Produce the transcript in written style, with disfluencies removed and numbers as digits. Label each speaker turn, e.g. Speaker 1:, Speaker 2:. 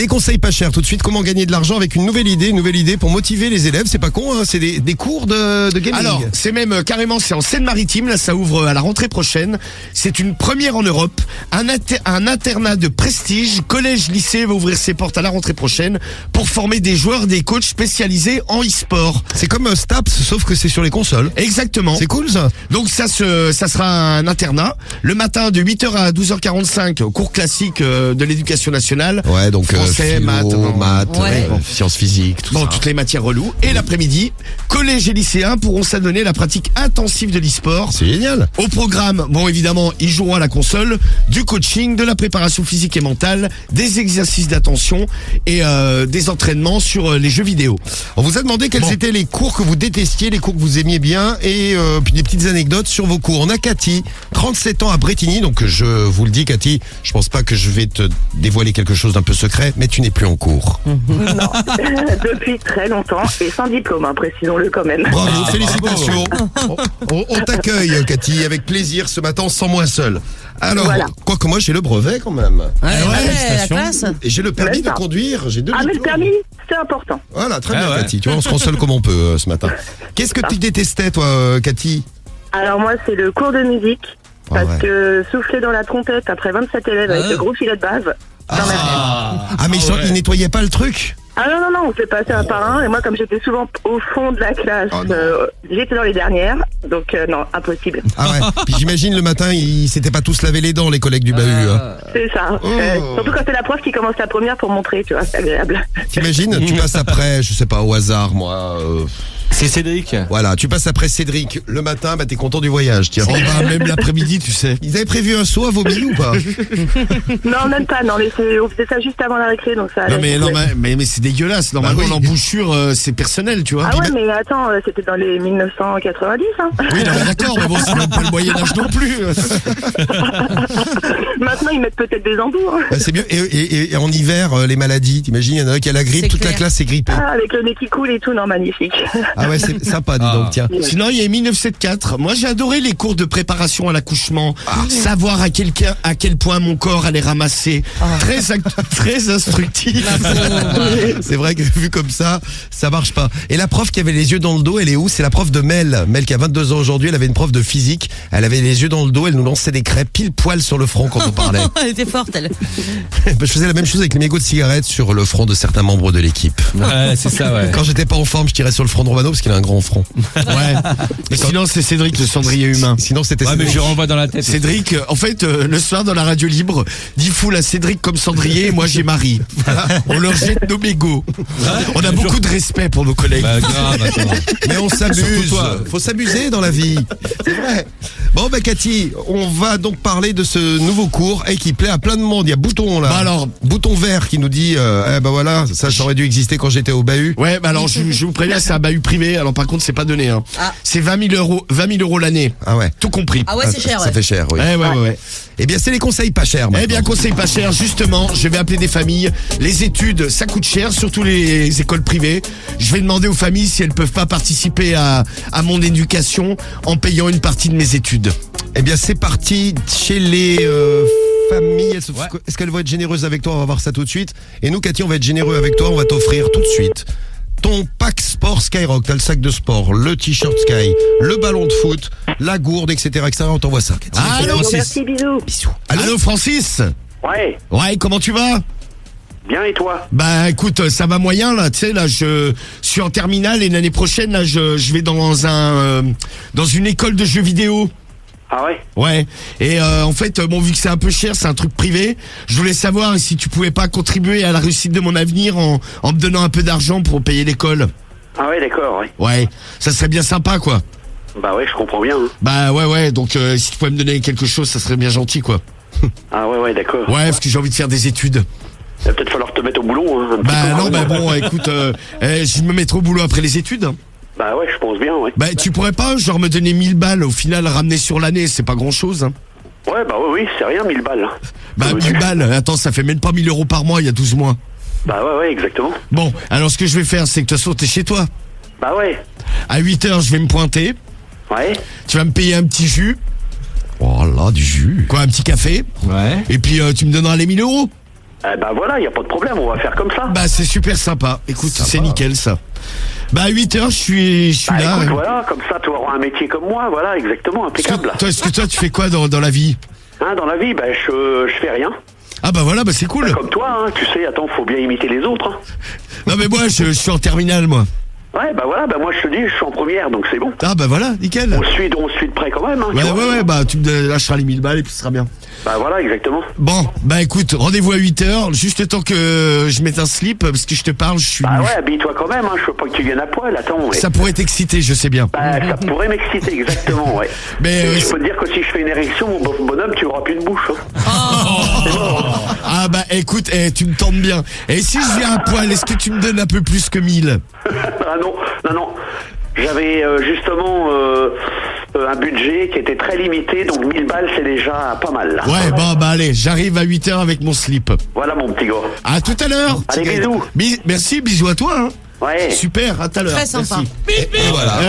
Speaker 1: Les conseils pas chers, tout de suite, comment gagner de l'argent avec une nouvelle idée pour motiver les élèves. C'est pas con, hein, c'est des cours de gaming.
Speaker 2: Alors, c'est même carrément, c'est en Seine-Maritime, là ça ouvre à la rentrée prochaine. C'est une première en Europe. Un internat de prestige, collège-lycée va ouvrir ses portes à la rentrée prochaine pour former des joueurs, des coachs spécialisés en e-sport.
Speaker 1: C'est comme Staps, sauf que c'est sur les consoles.
Speaker 2: Exactement.
Speaker 1: C'est cool ça.
Speaker 2: Donc ça sera un internat, le matin de 8h à 12h45, cours classique de l'éducation nationale.
Speaker 1: Ouais, donc
Speaker 2: français,
Speaker 1: philo, maths,
Speaker 3: Ouais.
Speaker 1: sciences physiques, tout ça.
Speaker 2: Toutes les matières reloues. Et l'après-midi, collège et lycéens pourront s'adonner à la pratique intensive de l'e-sport.
Speaker 1: C'est génial.
Speaker 2: Au programme, bon évidemment, ils joueront à la console, du coaching, de la préparation physique et mentale, des exercices d'attention et des entraînements sur les jeux vidéo.
Speaker 1: On vous a demandé quels étaient les cours que vous détestiez, les cours que vous aimiez bien et puis des petites anecdotes sur vos cours. On a Cathy, 37 ans à Brétigny, donc je vous le dis Cathy, je pense pas que je vais te dévoiler quelque chose d'un peu secret, mais tu n'es plus en cours.
Speaker 4: Non, depuis très longtemps et sans diplôme, hein, précisons-le quand même.
Speaker 1: Bravo, félicitations. On t'accueille Cathy, avec plaisir ce matin, sans moi seul. Alors,
Speaker 4: Voilà.
Speaker 1: quoique moi j'ai le brevet quand même.
Speaker 3: Ouais, la
Speaker 2: félicitations.
Speaker 3: classe.
Speaker 1: Et j'ai le permis
Speaker 4: Ouais,
Speaker 1: de
Speaker 4: ça.
Speaker 1: conduire, j'ai 2
Speaker 4: Ah, mais le
Speaker 1: diplômes.
Speaker 4: permis, c'est important.
Speaker 1: Voilà, très bien
Speaker 2: Ah ouais.
Speaker 1: Cathy, tu vois, on se console comme on peut ce matin. Qu'est-ce que tu détestais toi Cathy?
Speaker 4: Alors moi, c'est le cours de musique.
Speaker 1: Ah
Speaker 4: Parce
Speaker 1: ouais.
Speaker 4: que souffler dans la trompette après 27 élèves avec le gros filet de base, ça m'aide.
Speaker 1: Ah mais ils nettoyaient pas le truc?
Speaker 4: Ah non, on fait passer un par un. Et moi, comme j'étais souvent au fond de la classe,
Speaker 1: Oh non.
Speaker 4: j'étais dans les dernières. Donc non, impossible.
Speaker 1: Ah ouais. Puis j'imagine le matin, ils s'étaient pas tous lavé les dents, les collègues du bahut. Hein.
Speaker 4: C'est ça.
Speaker 1: Oh.
Speaker 4: Surtout quand c'est la prof qui commence la première pour montrer, tu vois, c'est agréable.
Speaker 1: T'imagines, tu passes après, je sais pas, au hasard, moi.
Speaker 5: C'est Cédric.
Speaker 1: Voilà, tu passes après Cédric le matin, bah t'es content du voyage, tiens.
Speaker 2: Oh bah, même l'après-midi, tu sais.
Speaker 1: Ils avaient prévu un saut à vomi ou pas?
Speaker 4: Non, même pas. Non, on faisait ça juste avant la récré, donc ça.
Speaker 2: Non
Speaker 4: allait.
Speaker 2: mais c'est dégueulasse. Normalement
Speaker 1: Bah oui.
Speaker 2: l'embouchure c'est personnel, tu vois.
Speaker 4: Ah ouais, mais attends, c'était dans les 1990, hein.
Speaker 2: Oui, non, mais d'accord, mais bon, c'est même pas le Moyen-Âge non plus.
Speaker 4: Maintenant, ils mettent peut-être des embouts. Hein.
Speaker 1: Bah, c'est mieux. Et en hiver, les maladies, t'imagines, il y en a un qui a la grippe,
Speaker 3: C'est
Speaker 1: toute la
Speaker 3: clair.
Speaker 1: classe est grippée.
Speaker 4: Ah, avec le nez qui coule et tout, non, magnifique.
Speaker 1: Ah ouais, c'est sympa, dis donc, tiens.
Speaker 2: Sinon, il y a 1904. Moi, j'ai adoré les cours de préparation à l'accouchement. Savoir à quel point mon corps allait ramasser. Très instructif.
Speaker 1: C'est vrai que vu comme ça marche pas. Et la prof qui avait les yeux dans le dos, elle est où? C'est la prof de Mel. Mel qui a 22 ans aujourd'hui, elle avait une prof de physique. Elle avait les yeux dans le dos, elle nous lançait des crêpes pile poil sur le front quand on parlait.
Speaker 3: Elle était forte, elle.
Speaker 1: Je faisais la même chose avec les mégots de cigarettes sur le front de certains membres de l'équipe.
Speaker 5: Ouais, c'est ça, ouais.
Speaker 1: Quand j'étais pas en forme, je tirais sur le front de Romano parce qu'il a un grand front.
Speaker 2: Ouais. Mais sinon, c'est Cédric, le cendrier humain.
Speaker 1: Sinon, c'était
Speaker 5: Ouais, mais
Speaker 1: Cédric.
Speaker 5: je renvoie dans la tête.
Speaker 2: Cédric, en fait, le soir dans la radio libre, dit foule à Cédric comme cendrier et moi j'ai Marie. Voilà. On leur jette nos mégots. On a beaucoup de respect pour nos collègues.
Speaker 5: Bah, grave, attends.
Speaker 1: Mais on
Speaker 5: Surtout
Speaker 1: s'amuse.
Speaker 5: toi.
Speaker 1: Faut s'amuser dans la vie. C'est vrai. Bon, bah, Cathy, on va donc parler de ce nouveau cours qui plaît à plein de monde. Il y a Bouton, là.
Speaker 2: Bah alors.
Speaker 1: Bouton vert qui nous dit, bah voilà, ça aurait dû exister quand j'étais au bahut.
Speaker 2: Ouais, bah alors je vous préviens, c'est un bahut privé. Alors par contre, c'est pas donné. Hein.
Speaker 3: Ah.
Speaker 2: C'est 20 000 euros l'année.
Speaker 1: Ah ouais.
Speaker 2: Tout compris.
Speaker 3: Ah ouais, c'est cher,
Speaker 1: Ça
Speaker 3: ouais.
Speaker 1: fait cher, oui.
Speaker 2: Ouais.
Speaker 1: Eh bien, c'est les conseils pas chers,
Speaker 2: Eh
Speaker 1: maintenant.
Speaker 2: bien, conseil pas cher, justement, je vais appeler des familles. Les études, ça coûte cher, surtout les écoles privées. Je vais demander aux familles si elles peuvent pas participer à mon éducation en payant une partie de mes études.
Speaker 1: Eh bien, c'est parti chez les familles. Est-ce qu'elles vont être généreuses avec toi? On va voir ça tout de suite. Et nous, Cathy, on va être généreux avec toi. On va t'offrir tout de suite ton pack sport Skyrock. T'as le sac de sport, le t-shirt Sky, le ballon de foot, la gourde, etc. On t'envoie ça, Cathy.
Speaker 2: Allô,
Speaker 4: Merci, bisous.
Speaker 1: Bisous.
Speaker 2: Allô, Francis?
Speaker 6: Ouais,
Speaker 2: Ouais, comment tu vas?
Speaker 6: bien et toi?
Speaker 2: Bah écoute, ça va moyen là, tu sais là je suis en terminale et l'année prochaine là je vais dans une école de jeux vidéo.
Speaker 6: Ah ouais?
Speaker 2: Ouais. Et en fait bon vu que c'est un peu cher, c'est un truc privé, je voulais savoir si tu pouvais pas contribuer à la réussite de mon avenir en me donnant un peu d'argent pour payer l'école.
Speaker 6: Ah ouais, d'accord, ouais.
Speaker 2: Ouais, ça serait bien sympa quoi.
Speaker 6: Bah ouais, je comprends bien. Hein.
Speaker 2: Bah ouais, donc si tu pouvais me donner quelque chose, ça serait bien gentil quoi.
Speaker 6: Ah ouais, d'accord.
Speaker 2: Ouais, parce que j'ai envie de faire des études.
Speaker 6: Il va peut-être falloir te mettre au boulot. Hein, un petit
Speaker 2: Bah
Speaker 6: peu.
Speaker 2: non, bah bon, écoute, je me mettrai au boulot après les études.
Speaker 6: Bah ouais, je pense bien, ouais.
Speaker 2: Bah tu pourrais pas genre me donner 1000 balles au final ramener sur l'année, c'est pas grand chose hein.
Speaker 6: Ouais, bah oui, c'est rien, 1000 balles.
Speaker 2: Bah
Speaker 6: Ça veut
Speaker 2: 1000
Speaker 6: dire-
Speaker 2: balles, attends ça fait même pas 1000 euros par mois il y a 12 mois.
Speaker 6: Bah ouais, exactement.
Speaker 2: Bon, alors ce que je vais faire c'est que de toute façon t'es chez toi.
Speaker 6: Bah ouais.
Speaker 2: À 8h je vais me pointer,
Speaker 6: Ouais.
Speaker 2: tu vas me payer un petit jus,
Speaker 1: Oh là, du jus.
Speaker 2: quoi un petit café,
Speaker 5: Ouais.
Speaker 2: et puis tu me donneras les 1000 euros.
Speaker 6: Eh ben voilà, il n'y a pas de problème, on va faire comme ça.
Speaker 2: Bah c'est super sympa. Écoute, c'est nickel ça. Bah à 8h, je suis
Speaker 6: Bah,
Speaker 2: là.
Speaker 6: écoute, voilà, comme ça, tu auras un métier comme moi, voilà, exactement, impeccable.
Speaker 2: Est-ce que toi, tu fais quoi dans la vie?
Speaker 6: Hein, dans la vie, ben, je fais rien.
Speaker 2: Ah bah voilà, bah c'est cool.
Speaker 6: Comme toi, hein, tu sais, attends, faut bien imiter les autres. Hein.
Speaker 2: Non mais moi, je suis en terminale, moi.
Speaker 6: Ouais, bah voilà, bah moi je te dis, je suis en première, donc c'est bon.
Speaker 2: Ah bah voilà, nickel.
Speaker 6: On suit de près quand même. Hein, tu vois.
Speaker 2: Ouais, bah tu me lâcheras les 1000 balles et puis ce sera bien.
Speaker 6: Bah voilà, exactement.
Speaker 2: Bon, bah écoute, rendez-vous à 8h, juste le temps que je mette un slip, parce que je te parle, je suis...
Speaker 6: Bah ouais, habille-toi quand même, hein, je veux pas que tu viennes à poil, attends. Ouais.
Speaker 2: Ça pourrait t'exciter, je sais bien.
Speaker 6: Bah, ça pourrait m'exciter, exactement, ouais.
Speaker 2: Mais
Speaker 6: je peux te dire que si je fais une érection, mon bonhomme, tu auras plus de bouche. Hein.
Speaker 2: Ah bah écoute, tu me tentes bien. Et si je viens à poil, est-ce que tu me donnes un peu plus que 1000?
Speaker 6: Ah non. J'avais justement un budget qui était très limité, donc 1000 balles c'est déjà pas mal. Là.
Speaker 2: Ouais, bon bah allez, j'arrive à 8h avec mon slip.
Speaker 6: Voilà mon petit gars.
Speaker 2: À tout à l'heure.
Speaker 6: Allez, bisous.
Speaker 2: Merci, bisous à toi. Hein.
Speaker 6: Ouais.
Speaker 2: Super, à tout à l'heure.
Speaker 3: Très sympa.
Speaker 2: Merci. Et voilà.